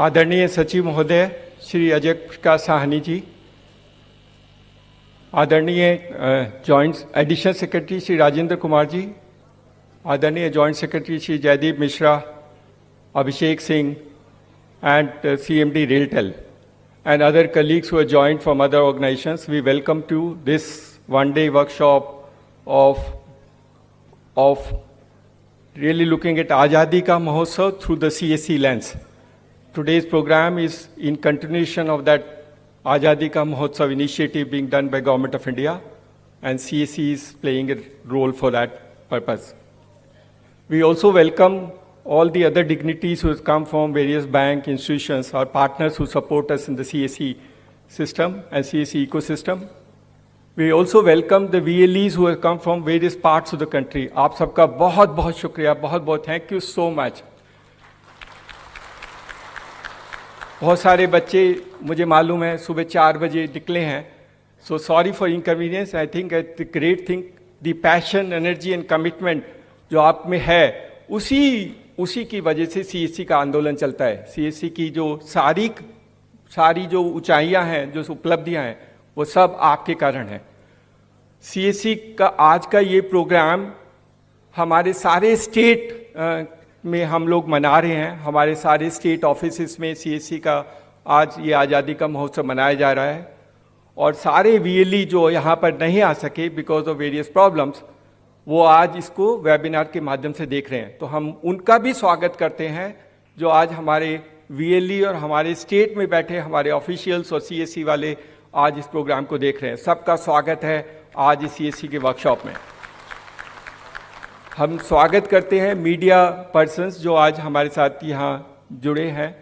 आदरणीय सचिव महोदय श्री अजय प्रकाश साहनी जी, आदरणीय joint additional secretary Shri Rajendra Kumar ji, आदरणीय joint secretary Shri Jaideep Mishra, Abhishek Singh and CMD Railtel and other colleagues who have joined from other organizations, we welcome to this one-day workshop of really looking at Azadi Ka Mahotsav through the CSC lens. Today's program is in continuation of that Azadi Ka Mahotsav initiative being done by Government of India, and CSC is playing a role for that purpose. We also welcome all the other dignitaries who have come from various bank institutions, our partners who support us in the CSC system and CSC ecosystem. We also welcome the VLEs who have come from various parts of the country. आप सबका बहुत बहुत शुक्रिया, बहुत बहुत thank you so much. बहुत सारे बच्चे मुझे मालूम है सुबह 4 बजे निकले हैं, so sorry for inconvenience. I think the great thing, the passion, energy and commitment जो आप में है, उसी की वजह से सीएससी का आंदोलन चलता है. सीएससी की जो सारी जो ऊंचाइयां हैं, जो उपलब्धियां हैं, वो सब आपके कारण है. सीएससी का आज का ये प्रोग्राम हमारे सारे स्टेट में हम लोग मना रहे हैं. हमारे सारे स्टेट ऑफिसेस में सीएससी का आज ये आज़ादी का महोत्सव मनाया जा रहा है. और सारे वीएलई जो यहाँ पर नहीं आ सके बिकॉज ऑफ वेरियस प्रॉब्लम्स, वो आज इसको वेबिनार के माध्यम से देख रहे हैं. तो हम उनका भी स्वागत करते हैं जो आज हमारे वीएलई और हमारे स्टेट में बैठे हमारे ऑफिशियल्स और सीएससी वाले आज इस प्रोग्राम को देख रहे हैं. सबका स्वागत है आज इस सीएससी के वर्कशॉप में. हम स्वागत करते हैं मीडिया पर्सन्स जो आज हमारे साथ यहाँ जुड़े हैं.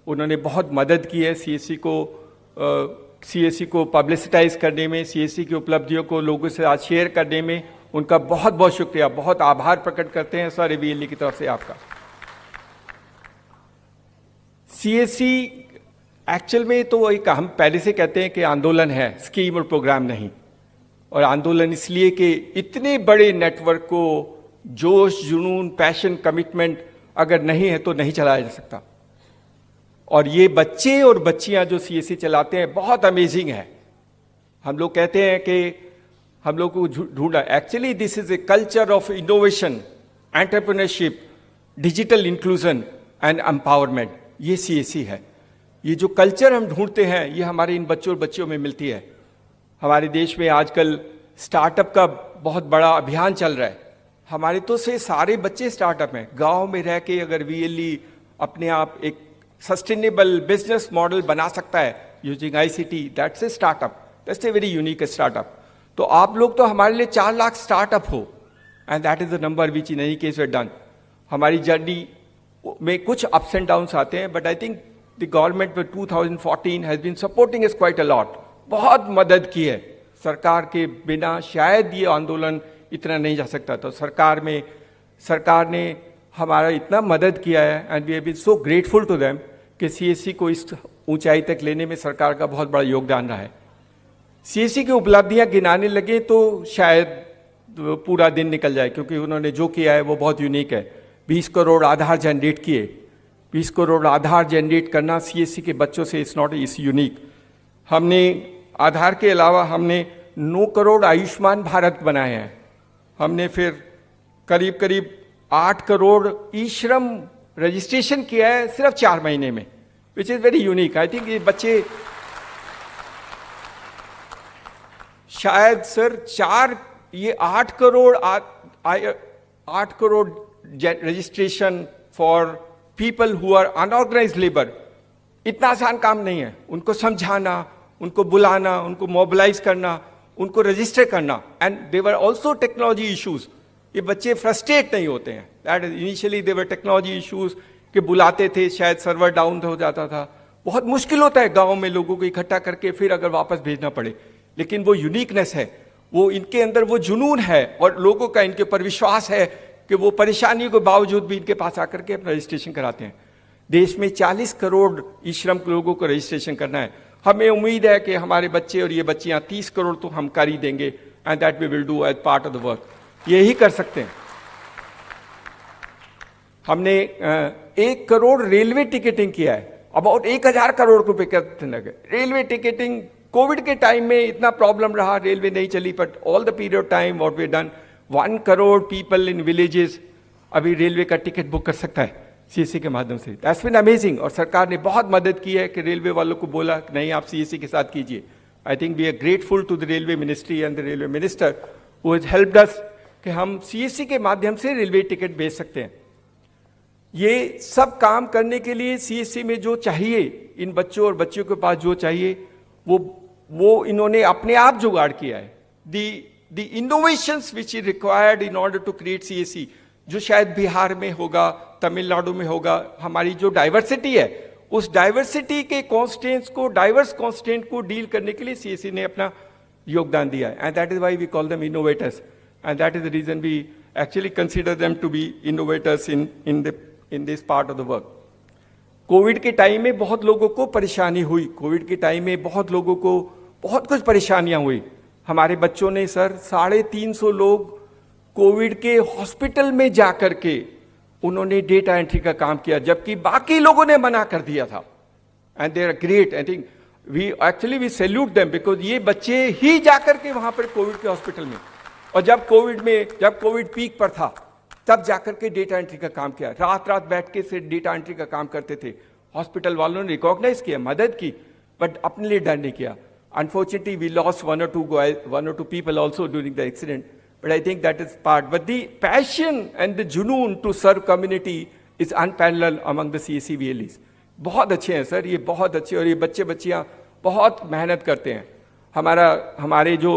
उन्होंने बहुत मदद की है सीएससी को पब्लिसिटाइज करने में, सीएससी की उपलब्धियों को लोगों से आज शेयर करने में. उनका बहुत बहुत शुक्रिया, बहुत आभार प्रकट करते हैं सारे वीएलई की तरफ से आपका. सीएससी एक्चुअल में तो एक हम पहले से कहते हैं कि आंदोलन है, स्कीम और प्रोग्राम नहीं. और आंदोलन इसलिए कि इतने बड़े नेटवर्क को जोश, जुनून, पैशन, कमिटमेंट अगर नहीं है तो नहीं चलाया जा सकता. और ये बच्चे और बच्चियां जो सीएससी चलाते हैं बहुत अमेजिंग है. हम लोग कहते हैं कि हम लोग को ढूंढा. Actually this is a culture of innovation, entrepreneurship, digital inclusion and empowerment. ये सीएससी है. ये जो कल्चर हम ढूंढते हैं ये हमारे इन बच्चों और बच्चियों में मिलती है. हमारे देश में आजकल स्टार्टअप का बहुत बड़ा अभियान चल रहा है. हमारे तो से सारे बच्चे स्टार्टअप हैं. गांव में रह के अगर वीएलई अपने आप एक सस्टेनेबल बिजनेस मॉडल बना सकता है using ICT, that's a startup, that's a very unique startup. तो आप लोग तो हमारे लिए 4 लाख स्टार्टअप हो, and that is the number which in any case we done. हमारी जर्नी में कुछ अप्स एंड डाउन्स आते हैं, but I think the government for 2014 has been supporting us quite a lot. बहुत मदद की है. सरकार के बिना शायद ये आंदोलन इतना नहीं जा सकता. तो सरकार ने हमारा इतना मदद किया है, and we have been so grateful to them कि सीएससी को इस ऊंचाई तक लेने में सरकार का बहुत बड़ा योगदान रहा है. सीएससी की उपलब्धियां गिनाने लगे तो शायद पूरा दिन निकल जाए, क्योंकि उन्होंने जो किया है वो बहुत यूनिक है. 20 करोड़ आधार जनरेट किए. 20 करोड़ आधार जनरेट करना सीएससी के बच्चों से इस यूनिक. हमने आधार के अलावा हमने 9 करोड़ आयुष्मान भारत बनाए हैं. हमने फिर करीब 8 करोड़ ई श्रम रजिस्ट्रेशन किया है सिर्फ 4 महीने में, which is very unique. I think ये बच्चे शायद sir 8 crore registration for people who are unorganised labour, इतना आसान काम नहीं है. उनको समझाना, उनको बुलाना, उनको मोबिलाइज करना, उनको रजिस्टर करना, and there also technology issues. ये बच्चे फ्रस्ट्रेट नहीं होते हैं. That is initially there technology issues के बुलाते थे, शायद सर्वर डाउन हो जाता था. बहुत मुश्किल होता है गाँव में लोगों को इकट्ठा करके फिर अगर वापस भेजना पड़े. लेकिन वो यूनिकनेस है, वो इनके अंदर वो जुनून है, और लोगों का इनके ऊपर विश्वास है कि वो परेशानियों के बावजूद भी इनके पास आकर के अपना रजिस्ट्रेशन कराते हैं. देश में 40 करोड़ ई श्रम लोगों को रजिस्ट्रेशन करना है. हमें उम्मीद है कि हमारे बच्चे और ये बच्चियां 30 करोड़ तो हम कर ही देंगे, and that we will do as part of the work. यही कर सकते हैं. हमने 1 करोड़ रेलवे टिकटिंग किया है. अबाउट 1000 करोड़ रुपए का लगे। रेलवे टिकटिंग कोविड के टाइम में इतना प्रॉब्लम रहा, रेलवे नहीं चली, but all the period time what we done, 1 crore people in villages अभी रेलवे का टिकट बुक कर सकता है सीएससी के माध्यम से। That's been amazing. और सरकार ने बहुत मदद की है कि रेलवे वालों को बोला कि नहीं आप सीएससी के साथ कीजिए। I think we are grateful to the railway ministry and the railway minister who has helped us कि हम सीएससी के माध्यम से रेलवे टिकट भेज सकते हैं। ये सब काम करने के लिए सीएससी में जो चाहिए, इन बच्चों और बच्चियों के पास जो चाहिए वो इन्होंने अपने आप जुगाड़ किया है। The innovations which is required in order to create CSC, जो शायद बिहार में होगा, तमिलनाडु में होगा, हमारी जो डाइवर्सिटी है उस डाइवर्सिटी के कॉन्स्टेंट्स को, डाइवर्स कॉन्स्टेंट को डील करने के लिए सीएससी ने अपना योगदान दिया है। And that is why we call them innovators and that is the reason we actually consider them to be innovators in this part of the work. Covid के टाइम में बहुत लोगों को परेशानी हुई, कोविड के टाइम में बहुत लोगों को बहुत कुछ परेशानियां हुई। हमारे बच्चों ने सर 350 लोग कोविड के हॉस्पिटल में जाकर के उन्होंने डेटा एंट्री का काम किया, जबकि बाकी लोगों ने मना कर दिया था। And they are great. I think we salute them because ये बच्चे ही जाकर के वहां पर कोविड के हॉस्पिटल में, और जब कोविड पीक पर था तब जाकर के डेटा एंट्री का काम किया, रात बैठ के से डेटा एंट्री का काम करते थे। हॉस्पिटल वालों ने रिकॉग्नाइज किया, मदद की, बट अपने लिए डर नहीं किया। Unfortunately we lost one or two people also during the accident, but I think that is part. But the passion and the junoon to serve community is unparalleled among the CSC VLEs. बहुत अच्छे हैं sir, ये बहुत अच्छे, और ये बच्चे बच्चियाँ बहुत मेहनत करते हैं। हमारे जो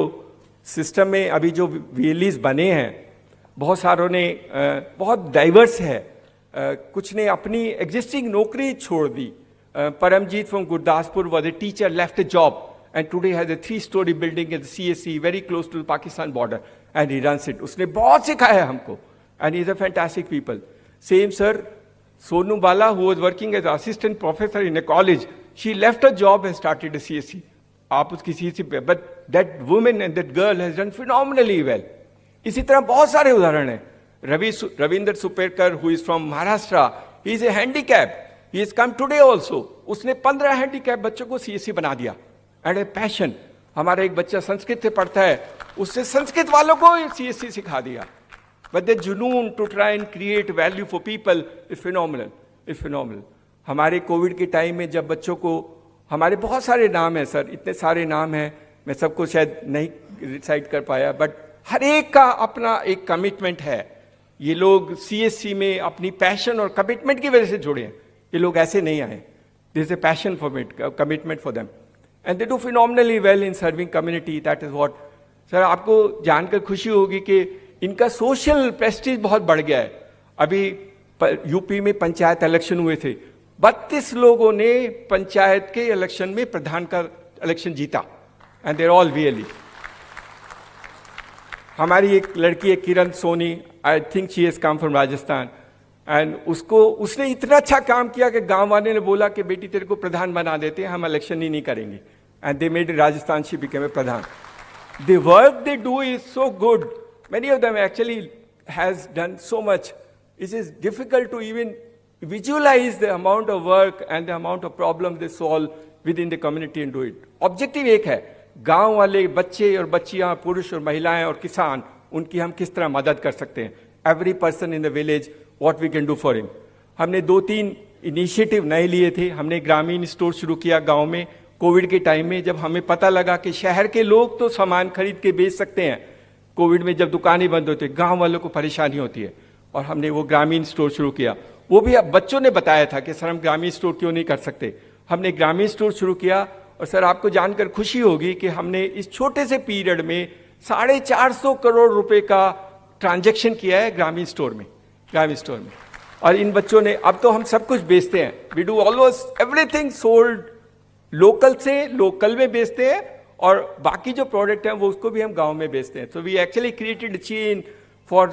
सिस्टम में अभी जो VLEs बने हैं, बहुत सारों ने बहुत डाइवर्स है, कुछ ने अपनी एग्जिस्टिंग नौकरी छोड़ दी। Paramjeet from Gurdaspur was a teacher, left a job and today has a 3-story building at the CSC very close to the Pakistan border and he runs it. उसने बहुत सिखाया है हमको and he is a fantastic people. Same sir, Sonu Bala who was working as assistant professor in a college, she left her job and started a CSC. आप उसकी CSC पे, but that woman and that girl has done phenomenally well. इसी तरह बहुत सारे उदाहरण हैं। Ravinder सुपेरकर who is from Maharashtra, he is a handicap, he has come today also. उसने 15 handicap बच्चों को CSC बना दिया। एंड ए पैशन, हमारा एक बच्चा संस्कृत से पढ़ता है, उससे संस्कृत वालों को सीएससी सिखा दिया। बट द जुनून to try and create value for people is phenomenal. हमारे कोविड के टाइम में जब बच्चों को, हमारे बहुत सारे नाम हैं सर, इतने सारे नाम हैं, मैं सबको शायद नहीं रिसाइट कर पाया, बट हर एक का अपना एक कमिटमेंट है। ये लोग सीएससी में अपनी पैशन और कमिटमेंट की वजह से जुड़े हैं। ये लोग ऐसे नहीं आए, there is a passion for it, commitment for them, and they do phenomenally well in serving community. That is what, sir आपको जानकर खुशी होगी कि इनका सोशल प्रेस्टीज बहुत बढ़ गया है। अभी यूपी में पंचायत इलेक्शन हुए थे, 32 लोगों ने पंचायत के इलेक्शन में प्रधान का इलेक्शन जीता, एंड देर ऑल VLE। हमारी एक लड़की है Kiran Soni, I think she has come from Rajasthan, and उसने इतना अच्छा काम किया कि गांव वाले ने बोला कि बेटी तेरे को प्रधान बना देते हैं, हम इलेक्शन ही नहीं करेंगे, and they made Rajasthan, she became a pradhan. The work they do is so good, many of them actually has done so much, it is difficult to even visualise the amount of work and the amount of problem they solve with in the community and do it. Objective एक है, गाँव वाले बच्चे और बच्चियाँ, पुरुष और महिलाएं और किसान, उनकी हम किस तरह मदद कर सकते हैं। Every person in the village, what we can do for him। हमने 2-3 इनिशिएटिव नए लिए थे। हमने ग्रामीण स्टोर शुरू किया गांव में कोविड के टाइम में, जब हमें पता लगा कि शहर के लोग तो सामान खरीद के बेच सकते हैं, कोविड में जब दुकानें बंद होती है, गांव वालों को परेशानी होती है, और हमने वो ग्रामीण स्टोर शुरू किया। वो भी अब बच्चों ने बताया था कि सर हम ग्रामीण स्टोर क्यों नहीं कर सकते। हमने ग्रामीण स्टोर शुरू किया, और सर आपको जानकर खुशी होगी कि हमने इस छोटे से पीरियड में 450 करोड़ रुपए का ट्रांजेक्शन किया है ग्रामीण स्टोर में। और इन बच्चों ने, अब तो हम सब कुछ बेचते हैं, we do almost everything sold local से लोकल में बेचते हैं, और बाकी जो प्रोडक्ट हैं वो उसको भी हम गांव में बेचते हैं। So we actually created chain for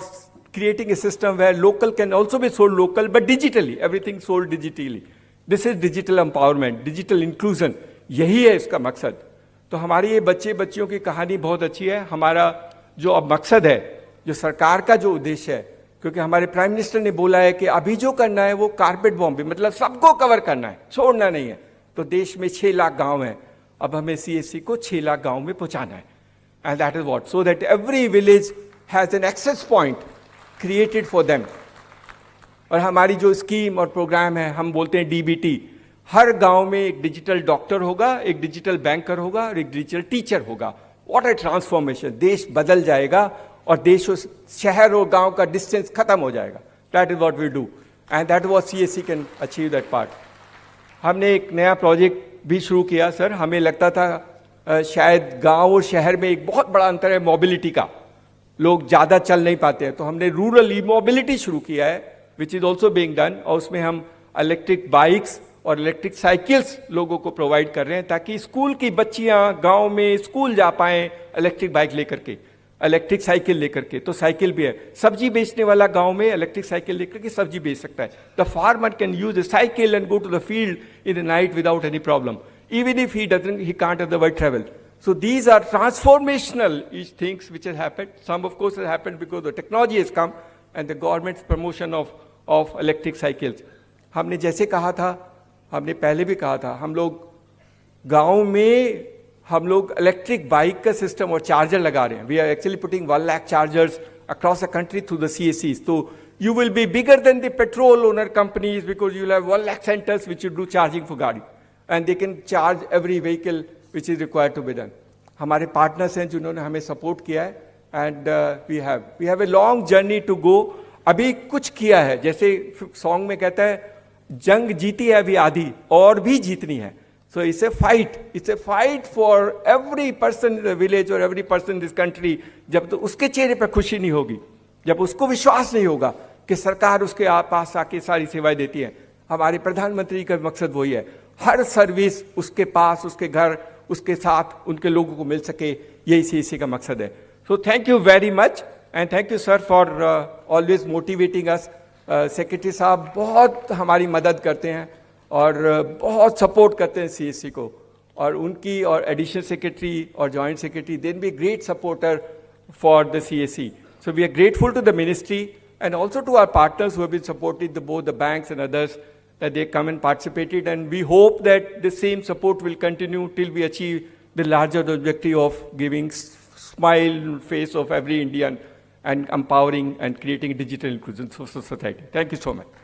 creating a system where local can also be sold local but digitally, everything sold digitally. This is digital empowerment, digital inclusion, यही है इसका मकसद। तो हमारी ये बच्चे बच्चियों की कहानी बहुत अच्छी है। हमारा जो अब मकसद है, जो सरकार का जो उद्देश्य है क्योंकि हमारे प्राइम मिनिस्टर ने बोला है कि अभी जो करना है वो कारपेट बॉम्ब भी, मतलब सबको कवर करना है, छोड़ना नहीं है। तो देश में 6 लाख गांव हैं, अब हमें CSC को 6 लाख गांव में पहुंचाना है। And that is what, so that every village has an access point created for them. और हमारी जो स्कीम और प्रोग्राम है, हम बोलते हैं DBT, हर गांव में एक डिजिटल डॉक्टर होगा, एक डिजिटल बैंकर होगा और एक डिजिटल टीचर होगा। व्हाट ए ट्रांसफॉर्मेशन, देश बदल जाएगा और देश और शहर और गांव का डिस्टेंस खत्म हो जाएगा। That is what we do and that was CSC can achieve that part. हमने एक नया प्रोजेक्ट भी शुरू किया सर। हमें लगता था शायद गांव और शहर में एक बहुत बड़ा अंतर है मोबिलिटी का, लोग ज़्यादा चल नहीं पाते हैं, तो हमने रूरल ई मोबिलिटी शुरू किया है which is also being done. और उसमें हम इलेक्ट्रिक बाइक्स और इलेक्ट्रिक साइकिल्स लोगों को प्रोवाइड कर रहे हैं ताकि स्कूल की बच्चियां गांव में स्कूल जा पाएं इलेक्ट्रिक बाइक लेकर के, इलेक्ट्रिक साइकिल लेकर के। तो साइकिल भी है, सब्जी बेचने वाला गांव में इलेक्ट्रिक साइकिल लेकर के सब्जी बेच सकता है। The farmer can use a cycle and go to the field in the night without any problem, even if he can't otherwise travel. So these are transformational things which has happened. Some of course has happened because the technology has come and the government's promotion of electric cycles. हमने जैसे कहा था, हमने पहले भी कहा था, हम लोग गांव में हम लोग इलेक्ट्रिक बाइक का सिस्टम और चार्जर लगा रहे हैं। We are actually putting 1 lakh chargers across the country through the CSCs. तो you will be bigger than the petrol owner companies because you will have 1 lakh centers which you do charging for गाड़ी and they can charge every vehicle which is required to be done. हमारे partners हैं जिन्होंने हमें support किया है and we have a long journey to go. अभी कुछ किया है, जैसे सॉन्ग में कहता है जंग जीती है अभी आधी और भी जीतनी है। So it's a fight for every person in the village और every person in this country. जब तो उसके चेहरे पर खुशी नहीं होगी, जब उसको विश्वास नहीं होगा कि सरकार उसके पास आके सारी सेवाएं देती है। हमारे प्रधानमंत्री का मकसद वही है, हर सर्विस उसके पास, उसके घर, उसके साथ उनके लोगों को मिल सके, यही CSC का मकसद है। So thank you very much and thank you sir for always motivating us. Secretary साहब बहुत हमारी मदद करते हैं और बहुत सपोर्ट करते हैं CSC को, और उनकी और एडिशनल सेक्रेटरी और joint secretary then be great supporter for the CSC. So we are grateful to the ministry and also to our partners who have been supporting both the banks and others, that they come and participated, and we hope that the same support will continue till we achieve the larger objective of giving smile face of every Indian and empowering and creating digital inclusion for society. Thank you so much.